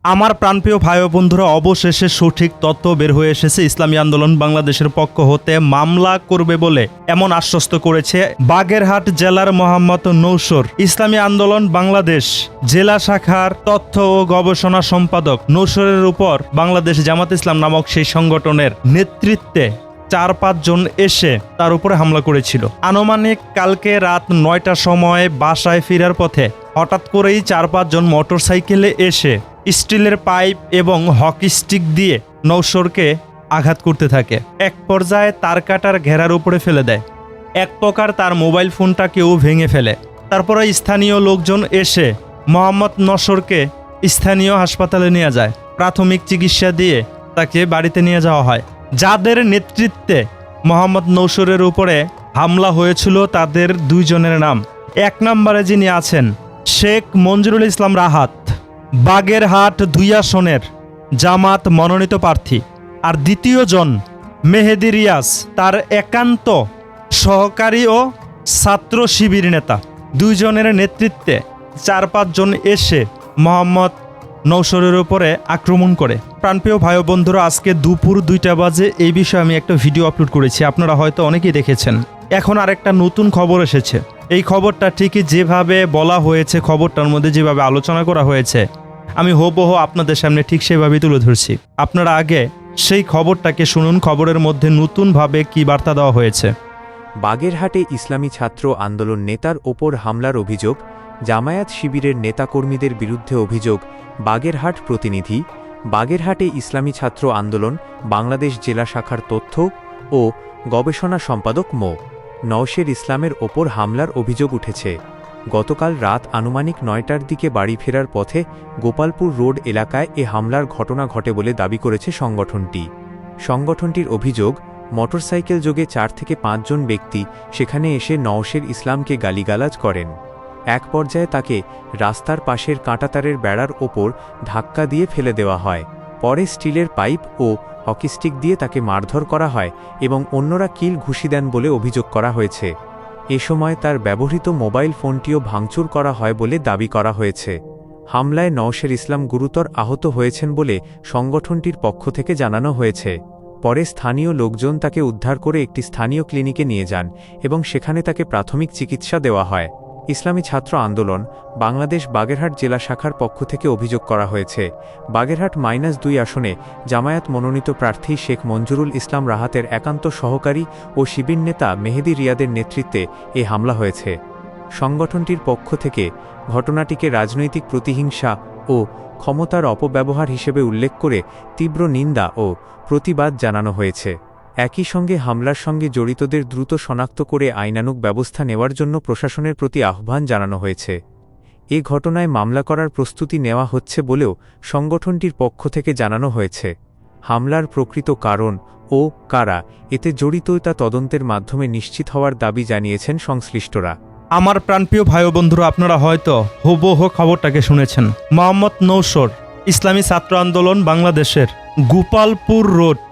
আমার প্রাণপ্রিয় ভাই ও বন্ধুরা, অবশেষে সঠিক তথ্য বের হয়ে এসেছে। ইসলামী আন্দোলন বাংলাদেশের পক্ষ হতে মামলা করবে বলে এমন আশ্বস্ত করেছে বাগেরহাট জেলার মোহাম্মদ নৌসর। ইসলামী আন্দোলন বাংলাদেশ জেলা শাখার তথ্য ও গবেষণা সম্পাদক নৌসরের উপর বাংলাদেশ জামাত ইসলাম নামক সেই সংগঠনের নেতৃত্বে 4-5 জন এসে তার উপরে হামলা করেছিল। আনুমানিক কালকে রাত 9টার সময় বাসায় ফেরার পথে হঠাৎ করেই 4-5 জন মোটরসাইকেলে এসে স্টিলের পাইপ এবং হকি স্টিক দিয়ে নৌসরকে আঘাত করতে থাকে। এক পর্যায়ে তার কাটার ঘেরার উপরে ফেলে দেয়। এক প্রকার তার মোবাইল ফোনটাকেও ভেঙে ফেলে। তারপরে স্থানীয় লোকজন এসে মোহাম্মদ নসরকে স্থানীয় হাসপাতালে নিয়ে যায়। প্রাথমিক চিকিৎসা দিয়ে তাকে বাড়িতে নিয়ে যাওয়া হয়। যাদের নেতৃত্বে মোহাম্মদ নৌসরের উপরে হামলা হয়েছিল তাদের 2 জনের নাম। 1 নম্বরে যিনি আছেন শেখ মঞ্জুরুল ইসলাম রাহাত, বাগেরহাট 2 আসনের জামাত মনোনীত প্রার্থী। আর দ্বিতীয় জন মেহেদি রিয়াজ, তার একান্ত সহকারী ও ছাত্র শিবির নেতা। 2 জনের নেতৃত্বে 4-5 জন এসে মোহাম্মদ নৌসরের উপরে আক্রমণ করে। প্রাণপ্রিয় ভাই ও বন্ধুরা, আজকে দুপুর 2টা বাজে এই বিষয়ে আমি একটা ভিডিও আপলোড করেছি, আপনারা হয়তো অনেকেই দেখেছেন। এখন আরেকটা নতুন খবর এসেছে। এই খবরটা ঠিকই যেভাবে বলা হয়েছে, খবরটার মধ্যে যেভাবে আলোচনা করা হয়েছে, আমি হুবহু আপনাদের সামনে ঠিক সেভাবেই তুলে ধরছি। আপনারা আগে সেই খবরটাকে শুনুন, খবরের মধ্যে নতুনভাবে কি বার্তা দেওয়া হয়েছে। বাগেরহাটে ইসলামী ছাত্র আন্দোলন নেতার ওপর হামলার অভিযোগ, জামায়াত শিবিরের নেতাকর্মীদের বিরুদ্ধে অভিযোগ। বাগেরহাট প্রতিনিধি। বাগেরহাটে ইসলামী ছাত্র আন্দোলন বাংলাদেশ জেলা শাখার তথ্য ও গবেষণা সম্পাদক মো. নওশের ইসলামের ওপর হামলার অভিযোগ উঠেছে। গতকাল রাত আনুমানিক 9টার দিকে বাড়ি ফেরার পথে গোপালপুর রোড এলাকায় এ হামলার ঘটনা ঘটে বলে দাবি করেছে সংগঠনটির অভিযোগ, মোটরসাইকেল যোগে 4 থেকে 5 জন ব্যক্তি সেখানে এসে নওশের ইসলামকে গালিগালাজ করেন। এক পর্যায়ে তাকে রাস্তার পাশের কাঁটাতারের বেড়ার ওপর ধাক্কা দিয়ে ফেলে দেওয়া হয়। পরে স্টিলের পাইপ ও হকি স্টিক দিয়ে তাকে মারধর করা হয় এবং অন্যরা কিল ঘুষি দেন বলে অভিযোগ করা হয়েছে। এ সময় তার ব্যবহৃত মোবাইল ফোনটিও ভাঙচুর করা হয় বলে দাবি করা হয়েছে। হামলায় নওশের ইসলাম গুরুতর আহত হয়েছেন বলে সংগঠনটির পক্ষ থেকে জানানো হয়েছে। পরে স্থানীয় লোকজন তাকে উদ্ধার করে একটি স্থানীয় ক্লিনিকে নিয়ে যান এবং সেখানে তাকে প্রাথমিক চিকিৎসা দেওয়া হয়। ইসলামী ছাত্র আন্দোলন বাংলাদেশ বাগেরহাট জেলা শাখার পক্ষ থেকে অভিযোগ করা হয়েছে, বাগেরহাট -2 আসনে জামায়াত মনোনীত প্রার্থী শেখ মঞ্জুরুল ইসলাম রাহাতের একান্ত সহকারী ও শিবির নেতা মেহেদি রিয়াদের নেতৃত্বে এ হামলা হয়েছে। সংগঠনটির পক্ষ থেকে ঘটনাটিকে রাজনৈতিক প্রতিহিংসা ও ক্ষমতার অপব্যবহার হিসেবে উল্লেখ করে তীব্র নিন্দা ও প্রতিবাদ জানানো হয়েছে। একই সঙ্গে হামলার সঙ্গে জড়িতদের দ্রুত শনাক্ত করে আইনানুগ ব্যবস্থা নেওয়ার জন্য প্রশাসনের প্রতি আহ্বান জানানো হয়েছে। এ ঘটনায় মামলা করার প্রস্তুতি নেওয়া হচ্ছে বলেও সংগঠনটির পক্ষ থেকে জানানো হয়েছে। হামলার প্রকৃত কারণ ও কারা এতে জড়িত তা তদন্তের মাধ্যমে নিশ্চিত হওয়ার দাবি জানিয়েছেন সংশ্লিষ্টরা। আমার প্রাণপ্রিয় ভাই ও বন্ধুরা, আপনারা হয়তো হুবহু খবরটাকে শুনেছেন। মোহাম্মদ নৌসর ইসলামী ছাত্র আন্দোলন বাংলাদেশের গোপালপুর রোড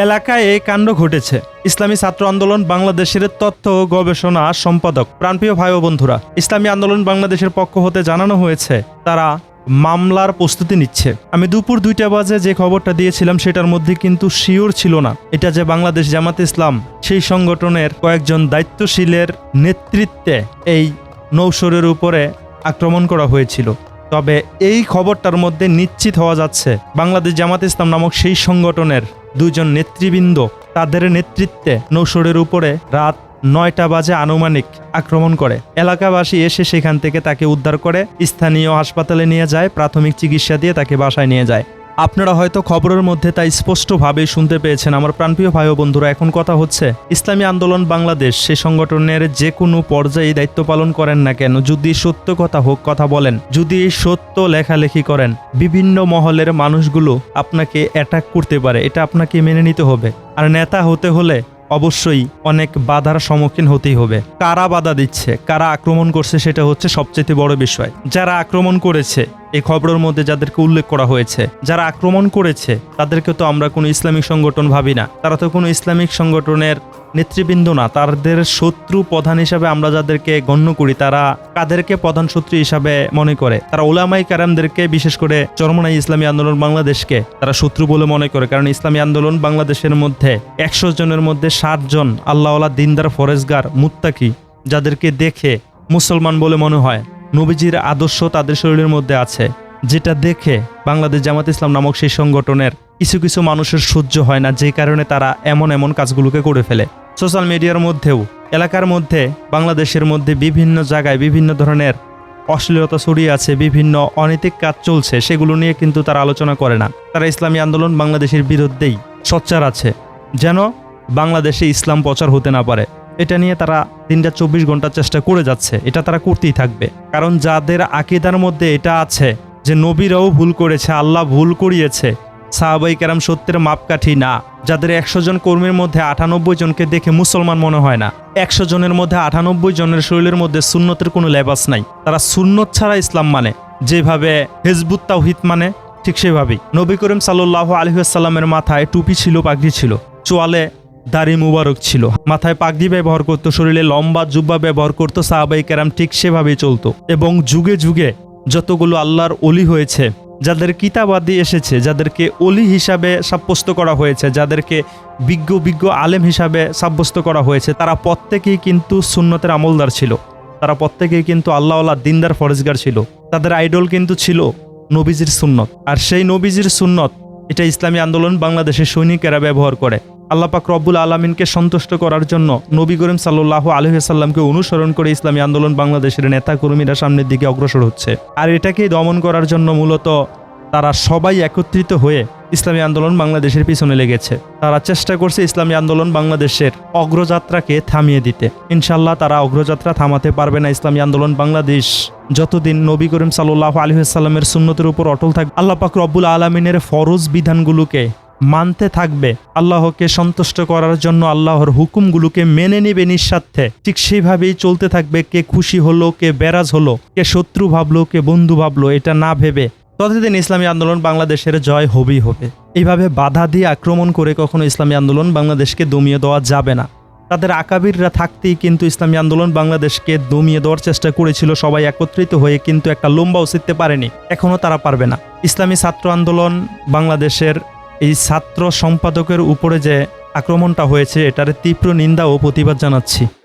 এলাকায় এই কাণ্ড ঘটেছে। ইসলামী ছাত্র আন্দোলন বাংলাদেশের তথ্য ও গবেষণা সম্পাদক। প্রাণপ্রিয় ভাই ও বন্ধুরা, ইসলামী আন্দোলন বাংলাদেশের পক্ষ হতে জানানো হয়েছে তারা মামলার প্রস্তুতি নিচ্ছে। আমি দুপুর 2টা বাজে যে খবরটা দিয়েছিলাম সেটার মধ্যে কিন্তু শিওর ছিল না এটা যে বাংলাদেশ জামাত ইসলাম সেই সংগঠনের কয়েকজন দায়িত্বশীলের নেতৃত্বে এই নৌসরের উপরে আক্রমণ করা হয়েছিল। তবে এই খবরটার মধ্যে নিশ্চিত হওয়া যাচ্ছে বাংলাদেশ জামাত ইসলাম নামক সেই সংগঠনের 2 জন নেতৃবৃন্দ তাদের নেতৃত্বে নৌসরের উপরে রাত 9টা বাজে আনুমানিক আক্রমণ করে। এলাকাবাসী এসে সেখান থেকে তাকে উদ্ধার করে স্থানীয় হাসপাতালে নিয়ে যায়, প্রাথমিক চিকিৎসা দিয়ে তাকে বাসায় নিয়ে যায়। আপনারা হয়তো খবরের মধ্যে তাই স্পষ্টভাবেই শুনতে পেয়েছেন। আমার প্রাণপ্রিয় ভাই ও বন্ধুরা, এখন কথা হচ্ছে ইসলামী আন্দোলন বাংলাদেশ সে সংগঠনের যে কোনো পর্যায়ে দায়িত্ব পালন করেন না কেন, যদি সত্য কথা হোক কথা বলেন, যদি সত্য লেখালেখি করেন, বিভিন্ন মহলের মানুষগুলো আপনাকে অ্যাটাক করতে পারে, এটা আপনাকে মেনে নিতে হবে। আর নেতা হতে হলে অবশ্যই অনেক বাধার সম্মুখীন হতেই হবে। কারা বাধা দিচ্ছে, কারা আক্রমণ করছে, সেটা হচ্ছে সবচেয়ে বড় বিষয়। যারা আক্রমণ করেছে এই খবরের মধ্যে যাদেরকে উল্লেখ করা হয়েছে, যারা আক্রমণ করেছে তাদেরকে তো আমরা কোনো ইসলামিক সংগঠন ভাবি না, তারা তো কোনো ইসলামিক সংগঠনের নেতৃবৃন্দ না। তাদের শত্রু প্রধান হিসাবে আমরা যাদেরকে গণ্য করি, তারা কাদেরকে প্রধান শত্রু হিসাবে মনে করে? তারা ওলামাই কারামদেরকে, বিশেষ করে চরমনাই ইসলামী আন্দোলন বাংলাদেশকে তারা শত্রু বলে মনে করে। কারণ ইসলামী আন্দোলন বাংলাদেশের মধ্যে 100 জনের মধ্যে 60 জন আল্লাহওয়ালা, দিনদার, ফরেজগার, মুত্তাকি, যাদেরকে দেখে মুসলমান বলে মনে হয়। নবীজির আদর্শ তাদের শরীরের মধ্যে আছে, যেটা দেখে বাংলাদেশ জামাত ইসলাম নামক সেই সংগঠনের কিছু কিছু মানুষের সহ্য হয় না, যে কারণে তারা এমন এমন কাজগুলোকে করে ফেলে। সোশ্যাল মিডিয়ার মধ্যেও, এলাকার মধ্যে, বাংলাদেশের মধ্যে বিভিন্ন জায়গায় বিভিন্ন ধরনের অশ্লীলতা ছড়িয়ে আছে, বিভিন্ন অনৈতিক কাজ চলছে, সেগুলো নিয়ে কিন্তু তারা আলোচনা করে না। তারা ইসলামী আন্দোলন বাংলাদেশের বিরুদ্ধেই সোচ্চার আছে, যেন বাংলাদেশে ইসলাম প্রচার হতে না পারে। এটা নিয়ে তারা দিনটা 24 ঘন্টা চেষ্টা করে যাচ্ছে, এটা তারা করতেই থাকবে। কারণ যাদের আকীদার মধ্যে এটা আছে যে নবীরাও ভুল করেছে, আল্লাহ ভুল করিয়েছে, সাহাবাই কেরাম সত্যের মাপকাঠি না, যাদের 100 জন কর্মীর মধ্যে 98 জনকে দেখে মুসলমান মনে হয় না, 100 জনের মধ্যে 98 জনের শরীরের মধ্যে সুন্নতের কোনো লেবাস নাই, তারা সুন্নত ছাড়া ইসলাম মানে, যেভাবে হিজবুত তাওহীদ মানে ঠিক সেভাবেই। নবী করিম সাল্লাল্লাহু আলাইহি ওয়াসাল্লামের মাথায় টুপি ছিল, পাগড়ি ছিল, চোয়ালে দাড়ি মুবারক ছিল, মাথায় পাগড়ি ব্যবহার করতো, শরীরে লম্বা জুব্বা ব্যবহার করতো, সাহাবাই কেরাম ঠিক সেভাবেই চলতো। এবং যুগে যুগে যতগুলো আল্লাহর ওলি হয়েছে, যাদের কিতাবাদি এসেছে, যাদেরকে ওলি হিসাবে সাব্যস্ত করা হয়েছে, যাদেরকে বিজ্ঞ আলেম হিসাবে সাব্যস্ত করা হয়েছে, তারা প্রত্যেকেই কিন্তু সুন্নতের আমলদার ছিল, তারা প্রত্যেকেই কিন্তু আল্লাহওয়ালা, দিনদার, ফরেজগার ছিল। তাদের আইডল কিন্তু ছিল নবীজির সুন্নত। আর সেই নবীজির সুন্নত এটা ইসলামী আন্দোলন বাংলাদেশের সৈনিকেরা ব্যবহার করে। আল্লাহ পাক রব্বুল আলামিনকে সন্তুষ্ট করার জন্য নবী করিম সাল্লাল্লাহু আলাইহি ওয়াসাল্লামকে অনুসরণ করে ইসলামী আন্দোলন বাংলাদেশের নেতাকর্মীরা সামনের দিকে অগ্রসর হচ্ছে। আর এটাকেই দমন করার জন্য মূলত তারা সবাই একত্রিত হয়ে ইসলামী আন্দোলন বাংলাদেশের পিছনে লেগেছে। তারা চেষ্টা করছে ইসলামী আন্দোলন বাংলাদেশের অগ্রযাত্রাকে থামিয়ে দিতে। ইনশাল্লাহ তারা অগ্রযাত্রা থামাতে পারবে না। ইসলামী আন্দোলন বাংলাদেশ যতদিন নবী করিম সাল্লাল্লাহু আলাইহি ওয়াসাল্লামের সুন্নতের উপর অটল থাকবে, আল্লাহ পাক রব্বুল আলামিনের ফরজ বিধানগুলোকে মানতে থাকবে, আল্লাহকে সন্তুষ্ট করার জন্য আল্লাহর হুকুমগুলোকে মেনে নেবে নিঃস্বার্থে, ঠিক সেইভাবেই চলতে থাকবে। কে খুশি হলো, কে বেরাজ হলো, কে শত্রু ভাবলো, কে বন্ধু ভাবলো, এটা না ভেবে ততদিন ইসলামী আন্দোলন বাংলাদেশের জয় হবেই হবে। এইভাবে বাধা দিয়ে আক্রমণ করে কখনো ইসলামী আন্দোলন বাংলাদেশকে দমিয়ে দেওয়া যাবে না। তাদের আকাবিররা থাকতেই কিন্তু ইসলামী আন্দোলন বাংলাদেশকে দমিয়ে দেওয়ার চেষ্টা করেছিল, সবাই একত্রিত হয়ে, কিন্তু একটা লম্বাও ছিঁড়তে পারেনি, এখনও তারা পারবে না। ইসলামী ছাত্র আন্দোলন বাংলাদেশের এই ছাত্র সম্পাদকের উপরে যে আক্রমণটা হয়েছে, এটার তীব্র নিন্দা ও প্রতিবাদ জানাচ্ছি।